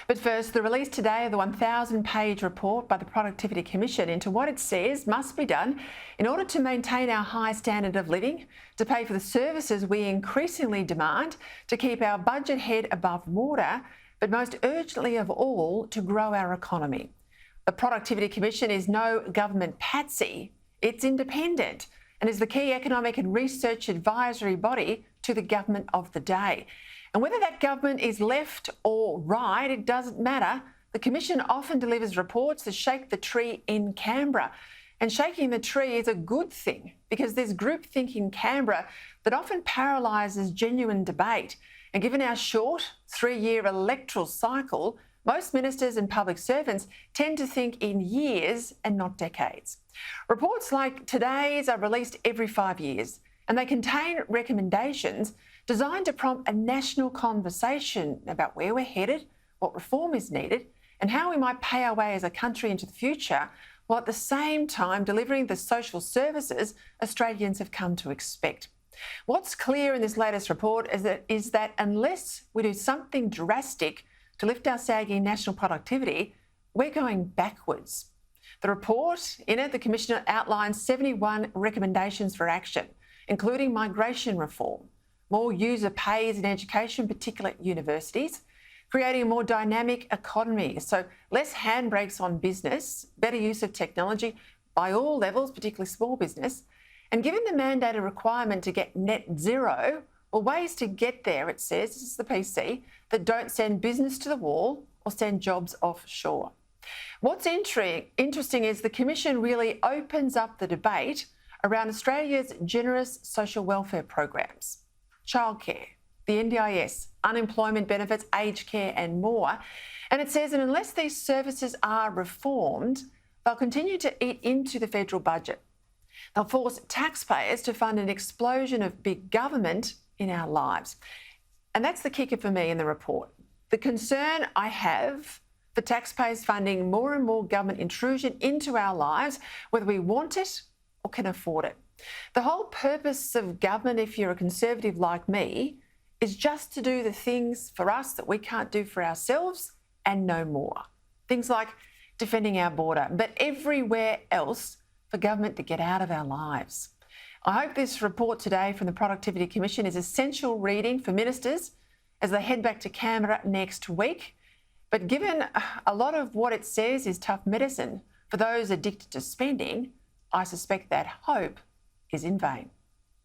But first, the release today of the 1,000-page report by the Productivity Commission into what it says must be done in order to maintain our high standard of living, to pay for the services we increasingly demand, to keep our budget head above water, but most urgently of all, to grow our economy. The Productivity Commission is no government patsy. It's independent and is the key economic and research advisory body to the government of the day. And whether that government is left or right, it doesn't matter. The Commission often delivers reports that shake the tree in Canberra. And shaking the tree is a good thing because there's groupthink in Canberra that often paralyses genuine debate. And given our short 3-year electoral cycle, most ministers and public servants tend to think in years and not decades. Reports like today's are released every 5 years, and they contain recommendations designed to prompt a national conversation about where we're headed, what reform is needed, and how we might pay our way as a country into the future, while at the same time delivering the social services Australians have come to expect. What's clear in this latest report is that unless we do something drastic to lift our sagging national productivity, we're going backwards. The report, in it, the Commissioner outlines 71 recommendations for action, including migration reform, more user pays in education, particularly at universities, creating a more dynamic economy, so less handbrakes on business, better use of technology by all levels, particularly small business, and given the mandated requirement to get net zero, or ways to get there, it says, this is the PC, that don't send business to the wall or send jobs offshore. What's interesting is the Commission really opens up the debate around Australia's generous social welfare programs, childcare, the NDIS, unemployment benefits, aged care and more. And it says that unless these services are reformed, they'll continue to eat into the federal budget. They'll force taxpayers to fund an explosion of big government in our lives. And that's the kicker for me in the report. The concern I have for taxpayers funding more and more government intrusion into our lives, whether we want it or can afford it. The whole purpose of government, if you're a Conservative like me, is just to do the things for us that we can't do for ourselves and no more. Things like defending our border, but everywhere else for government to get out of our lives. I hope this report today from the Productivity Commission is essential reading for ministers as they head back to Canberra next week. But given a lot of what it says is tough medicine for those addicted to spending, I suspect that hope is in vain.